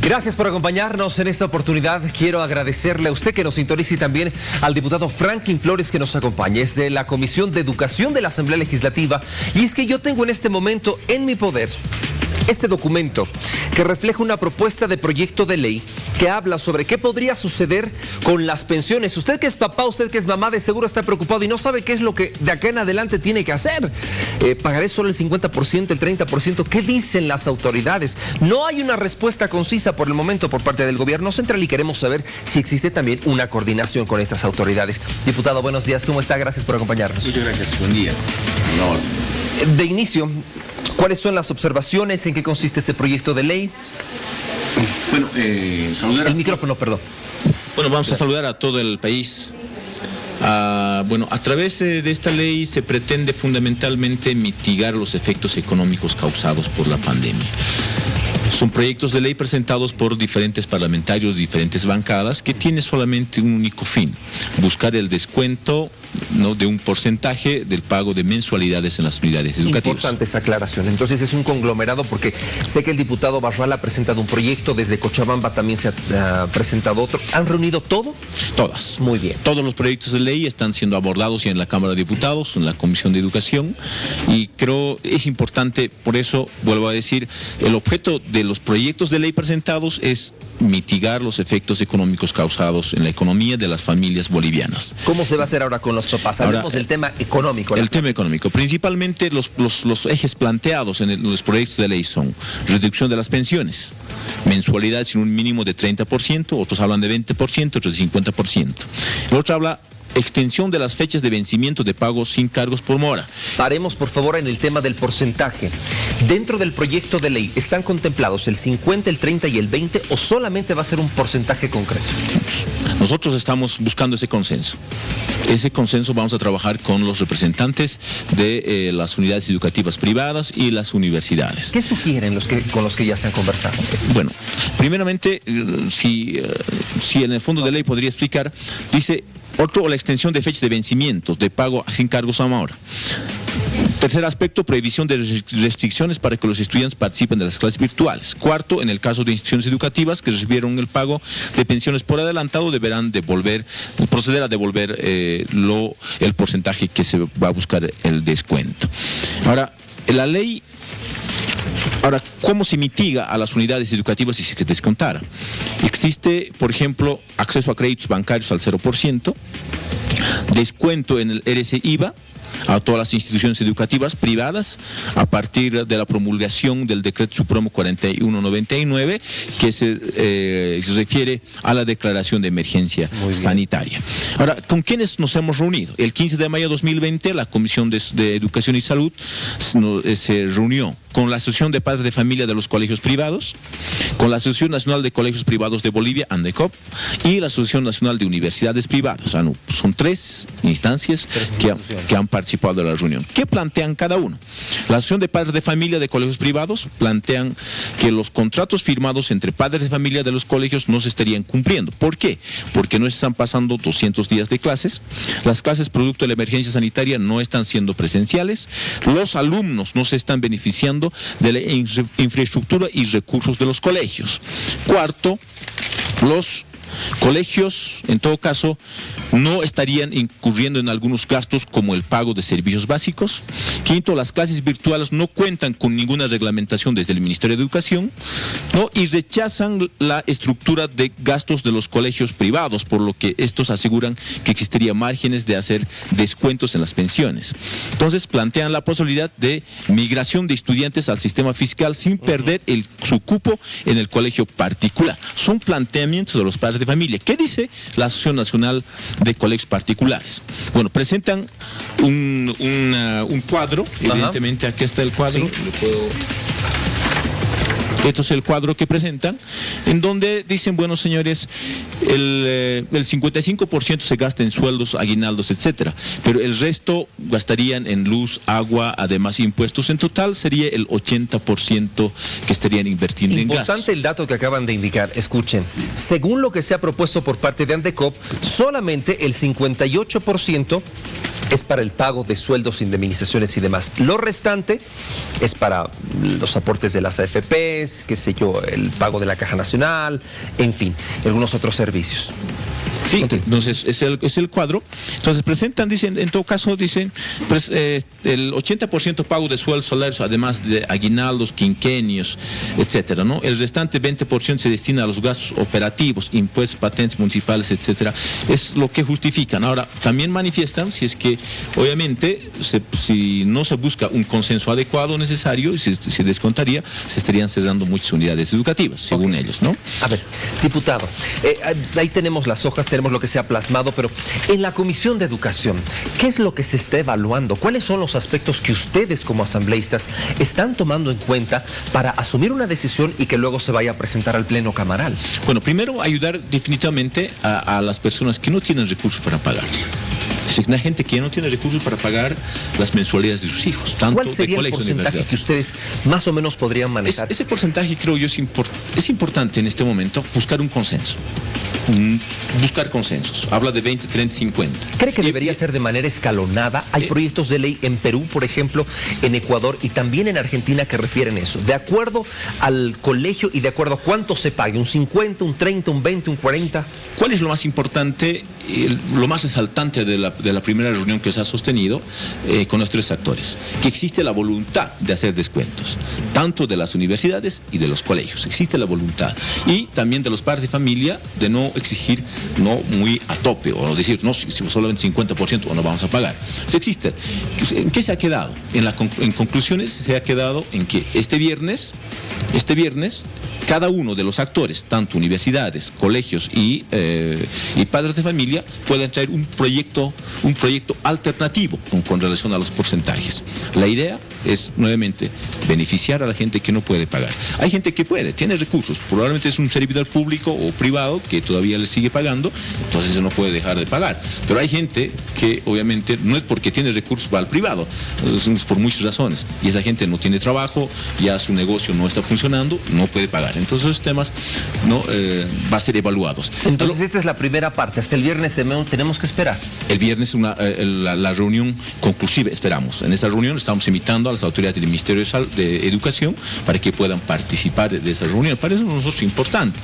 Gracias por acompañarnos en esta oportunidad. Quiero agradecerle a usted que nos sintonice y también al diputado Franklin Flores que nos acompaña. Es de la Comisión de Educación de la Asamblea Legislativa. Y es que yo tengo en este momento en mi poder este documento que refleja una propuesta de proyecto de ley que habla sobre qué podría suceder con las pensiones. Usted que es papá, usted que es mamá, de seguro está preocupado y no sabe qué es lo que de acá en adelante tiene que hacer. ¿Pagaré solo el 50%, el 30%? ¿Qué dicen las autoridades? No hay una respuesta concisa por el momento por parte del gobierno central y queremos saber si existe también una coordinación con estas autoridades. Diputado, buenos días, ¿cómo está? Gracias por acompañarnos. Muchas gracias, buen día. No. De inicio, ¿cuáles son las observaciones? ¿En qué consiste este proyecto de ley? Bueno, saludar el micrófono, perdón. Bueno, vamos a saludar a todo el país. Bueno, a través de esta ley se pretende fundamentalmente mitigar los efectos económicos causados por la pandemia. Son proyectos de ley presentados por diferentes parlamentarios, diferentes bancadas, que tiene solamente un único fin: buscar el descuento, ¿no?, de un porcentaje del pago de mensualidades en las unidades educativas. Importante esa aclaración. Entonces es un conglomerado, porque sé que el diputado Barral ha presentado un proyecto, desde Cochabamba también se ha presentado otro. ¿Han reunido todo? Todas. Muy bien. Todos los proyectos de ley están siendo abordados ya en la Cámara de Diputados, en la Comisión de Educación, y creo es importante, por eso vuelvo a decir, el objeto de los proyectos de ley presentados es mitigar los efectos económicos causados en la economía de las familias bolivianas. ¿Cómo se va a hacer ahora con los papás? Hablemos del tema económico. El tema económico. Principalmente los ejes planteados en los proyectos de ley son reducción de las pensiones, mensualidades en un mínimo de 30%, otros hablan de 20%, otros de 50%. El otro habla extensión de las fechas de vencimiento de pagos sin cargos por mora. Paremos, por favor, en el tema del porcentaje. Dentro del proyecto de ley, ¿están contemplados el 50, el 30 y el 20 o solamente va a ser un porcentaje concreto? Nosotros estamos buscando ese consenso. Ese consenso vamos a trabajar con los representantes de las unidades educativas privadas y las universidades. ¿Qué sugieren con los que ya se han conversado? Bueno, primeramente, si en el fondo de ley podría explicar, dice otro, la extensión de fechas de vencimientos de pago sin cargos a mora. Tercer aspecto, prohibición de restricciones para que los estudiantes participen de las clases virtuales. Cuarto, en el caso de instituciones educativas que recibieron el pago de pensiones por adelantado, deberán proceder a devolver el porcentaje que se va a buscar el descuento. Ahora, la ley... Ahora, ¿cómo se mitiga a las unidades educativas si se descontara? Existe, por ejemplo, acceso a créditos bancarios al 0%, descuento en el RC-IVA a todas las instituciones educativas privadas a partir de la promulgación del Decreto Supremo 4199, que se refiere a la declaración de emergencia sanitaria. Ahora, ¿con quiénes nos hemos reunido? El 15 de mayo de 2020, la Comisión de Educación y Salud se reunió con la Asociación de Padres de Familia de los Colegios Privados, con la Asociación Nacional de Colegios Privados de Bolivia, ANDECOP, y la Asociación Nacional de Universidades Privadas. Son tres instancias que han participado de la reunión. ¿Qué plantean cada uno? La Asociación de Padres de Familia de Colegios Privados plantean que los contratos firmados entre padres de familia de los colegios no se estarían cumpliendo. ¿Por qué? Porque no se están pasando 200 días de clases, las clases producto de la emergencia sanitaria no están siendo presenciales, los alumnos no se están beneficiando de la infraestructura y recursos de los colegios. Cuarto, los colegios, en todo caso, no estarían incurriendo en algunos gastos como el pago de servicios básicos. Quinto, las clases virtuales no cuentan con ninguna reglamentación desde el Ministerio de Educación, ¿no?, y rechazan la estructura de gastos de los colegios privados, por lo que estos aseguran que existiría márgenes de hacer descuentos en las pensiones. Entonces, plantean la posibilidad de migración de estudiantes al sistema fiscal sin perder su cupo en el colegio particular. Son planteamientos de los padres de familia. ¿Qué dice la Asociación Nacional de Colegios Particulares? Bueno, presentan un cuadro. Evidentemente aquí está el cuadro. Sí. Esto es el cuadro que presentan, en donde dicen, bueno, señores, el 55% se gasta en sueldos, aguinaldos, etcétera, pero el resto gastarían en luz, agua, además impuestos. En total sería el 80% que estarían invirtiendo en gastos. Importante el dato que acaban de indicar. Escuchen, según lo que se ha propuesto por parte de ANDECOP, solamente el 58% es para el pago de sueldos, indemnizaciones y demás. Lo restante es para los aportes de las AFPs, qué sé yo, el pago de la Caja Nacional, en fin, algunos otros servicios. Sí, entonces es el cuadro. Entonces presentan, dicen, en todo caso, dicen, pues, el 80% pago de sueldos salarios, además de aguinaldos, quinquenios, etcétera, ¿no? El restante 20% se destina a los gastos operativos, impuestos, patentes municipales, etcétera. Es lo que justifican. Ahora, también manifiestan, si es que, obviamente, si no se busca un consenso adecuado necesario, se descontaría, se estarían cerrando muchas unidades educativas, según ellos, ¿no? A ver, diputado, ahí tenemos las hojas, tenemos lo que se ha plasmado, pero en la Comisión de Educación, ¿qué es lo que se está evaluando? ¿Cuáles son los aspectos que ustedes como asambleístas están tomando en cuenta para asumir una decisión y que luego se vaya a presentar al Pleno Camaral? Bueno, primero ayudar definitivamente a las personas que no tienen recursos para pagar. La gente que no tiene recursos para pagar las mensualidades de sus hijos, tanto ¿cuál sería de el colegios porcentaje que ustedes más o menos podrían manejar? Ese porcentaje, creo yo, es importante en este momento buscar un consenso. Buscar consensos. Habla de 20, 30, 50. ¿Cree que debería ser de manera escalonada? Hay proyectos de ley en Perú, por ejemplo, en Ecuador y también en Argentina que refieren eso. De acuerdo al colegio y de acuerdo a cuánto se pague, un 50, un 30, un 20, un 40. ¿Cuál es lo más importante, lo más resaltante de la primera reunión que se ha sostenido con los tres actores? Que existe la voluntad de hacer descuentos, tanto de las universidades y de los colegios. Existe la voluntad. Y también de los padres de familia de no exigir no muy a tope, o decir, no, si solamente 50% o no vamos a pagar. Si existe. ¿En qué se ha quedado? En conclusiones se ha quedado en que este viernes, cada uno de los actores, tanto universidades, colegios y padres de familia, pueden traer un proyecto alternativo con relación a los porcentajes. La idea es, nuevamente, beneficiar a la gente que no puede pagar. Hay gente que puede, tiene recursos, probablemente es un servidor público o privado que todavía le sigue pagando, entonces no puede dejar de pagar. Pero hay gente que, obviamente, no es porque tiene recursos, va al privado, es por muchas razones. Y esa gente no tiene trabajo, ya su negocio no está funcionando, no puede pagar. Entonces esos temas no va a ser evaluados. Entonces esta es la primera parte. Hasta el viernes tenemos que esperar. El viernes la reunión conclusiva, esperamos. En esa reunión estamos invitando a las autoridades del Ministerio de Educación para que puedan participar de esa reunión. Para eso nosotros es importante.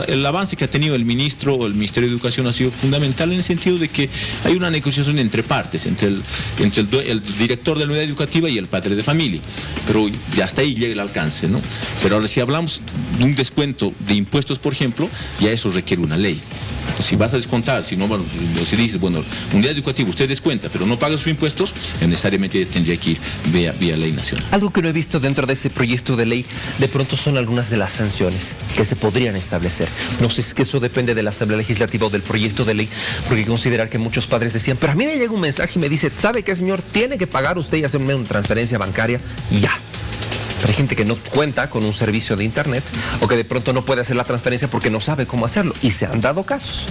El avance que ha tenido el Ministerio de Educación ha sido fundamental en el sentido de que hay una negociación entre partes, entre el director de la unidad educativa y el padre de familia. Pero ya hasta ahí llega el alcance, ¿no? Pero ahora si hablamos de un descuento de impuestos, por ejemplo, ya eso requiere una ley. Si vas a descontar, si dices, unidad educativa, usted descuenta, pero no paga sus impuestos, necesariamente tendría que ir vía ley nacional. Algo que no he visto dentro de este proyecto de ley, de pronto son algunas de las sanciones que se podrían establecer. No sé si es que eso depende de la Asamblea Legislativa o del proyecto de ley, porque hay que considerar que muchos padres decían, pero a mí me llega un mensaje y me dice, ¿sabe qué, señor? Tiene que pagar usted y hacerme una transferencia bancaria y ya. Pero hay gente que no cuenta con un servicio de internet o que de pronto no puede hacer la transferencia porque no sabe cómo hacerlo. Y se han dado casos.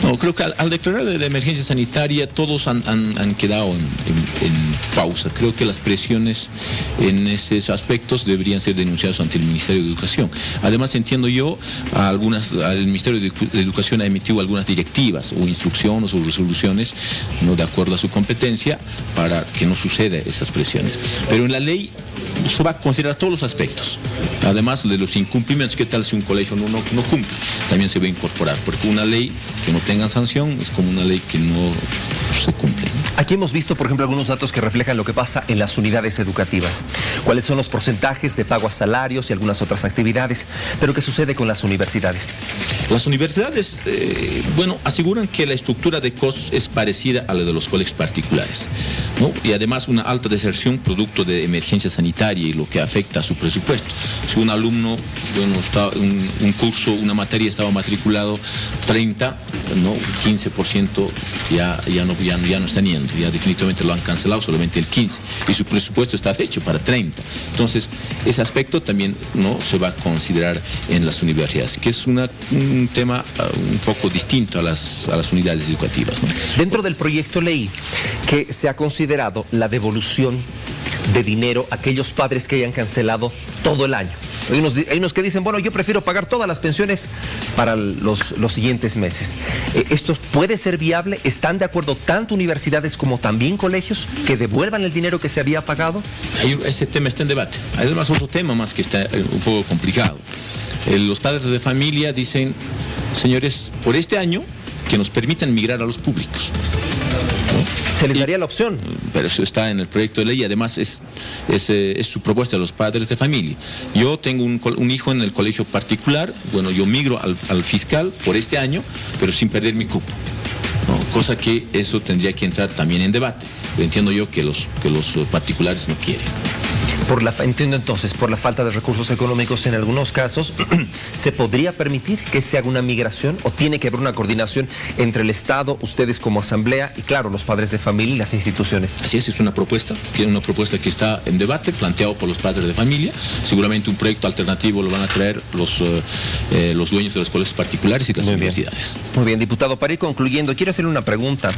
No, creo que al declarar de emergencia sanitaria todos han quedado en pausa. Creo que las presiones en esos aspectos deberían ser denunciadas ante el Ministerio de Educación. Además, entiendo yo, el Ministerio de Educación ha emitido algunas directivas o instrucciones o resoluciones no de acuerdo a su competencia para que no suceda esas presiones. Pero en la ley se va a considerar todos los aspectos. Además de los incumplimientos, ¿qué tal si un colegio no cumple? También se va a incorporar, porque una ley que no tenga sanción es como una ley que no se cumple. Aquí hemos visto, por ejemplo, algunos datos que reflejan lo que pasa en las unidades educativas. ¿Cuáles son los porcentajes de pago a salarios y algunas otras actividades? Pero ¿qué sucede con las universidades? Las universidades, aseguran que la estructura de costos es parecida a la de los colegios particulares, ¿no? Y además una alta deserción producto de emergencia sanitaria y lo que afecta a su presupuesto. Si un alumno, está un curso, una materia estaba matriculado 30, 15% ya no están yendo, ya definitivamente lo han cancelado, solamente el 15%, y su presupuesto está hecho para 30. Entonces, ese aspecto también no se va a considerar en las universidades, que es un tema un poco distinto a las unidades educativas, ¿no? Dentro del proyecto ley que se ha considerado la devolución de dinero a aquellos padres que hayan cancelado todo el año. Hay unos que dicen, bueno, yo prefiero pagar todas las pensiones para los siguientes meses. ¿Esto puede ser viable? ¿Están de acuerdo tanto universidades como también colegios que devuelvan el dinero que se había pagado? Ese tema está en debate. Hay además otro tema más que está un poco complicado. Los padres de familia dicen, señores, por este año que nos permitan migrar a los públicos. Se les daría la opción. Pero eso está en el proyecto de ley, además es su propuesta de los padres de familia. Yo tengo un hijo en el colegio particular, bueno, yo migro al fiscal por este año, pero sin perder mi cupo. ¿No? Cosa que eso tendría que entrar también en debate. Pero entiendo yo que los particulares no quieren. Entiendo entonces, por la falta de recursos económicos en algunos casos, ¿se podría permitir que se haga una migración o tiene que haber una coordinación entre el Estado, ustedes como asamblea y, claro, los padres de familia y las instituciones? Así es una propuesta que está en debate, planteado por los padres de familia. Seguramente un proyecto alternativo lo van a traer los dueños de los colegios particulares y las universidades. Muy bien, diputado, para ir concluyendo, quiero hacerle una pregunta.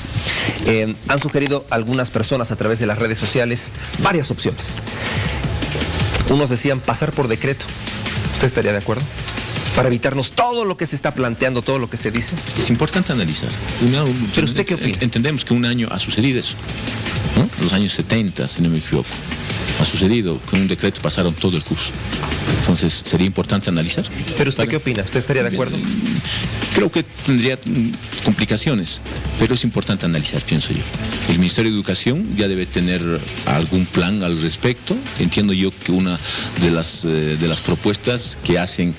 Han sugerido algunas personas a través de las redes sociales varias opciones. Unos decían pasar por decreto. ¿Usted estaría de acuerdo? Para evitarnos todo lo que se está planteando, todo lo que se dice. Es importante analizar. ¿Pero usted qué opina? Entendemos que un año ha sucedido eso, ¿no? Los años 70, si no me equivoco. Ha sucedido que en un decreto pasaron todo el curso. Entonces, sería importante analizar. ¿Pero usted qué opina? ¿Usted estaría de acuerdo? Creo que tendría complicaciones, pero es importante analizar, pienso yo. El Ministerio de Educación ya debe tener algún plan al respecto. Entiendo yo que una de las propuestas que hacen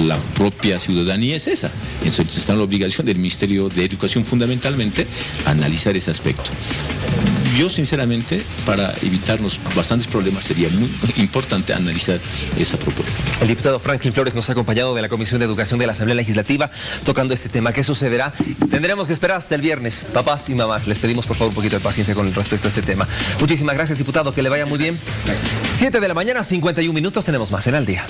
la propia ciudadanía es esa. Entonces está en la obligación del Ministerio de Educación fundamentalmente analizar ese aspecto. Yo, sinceramente, para evitarnos bastantes problemas, sería muy importante analizar esa propuesta. El diputado Franklin Flores nos ha acompañado de la Comisión de Educación de la Asamblea Legislativa tocando este tema. ¿Qué sucederá? Tendremos que esperar hasta el viernes. Papás y mamás, les pedimos por favor un poquito de paciencia con respecto a este tema. Muchísimas gracias, diputado. Que le vaya muy bien. 7 de la mañana, 51 minutos. Tenemos más en Al Día.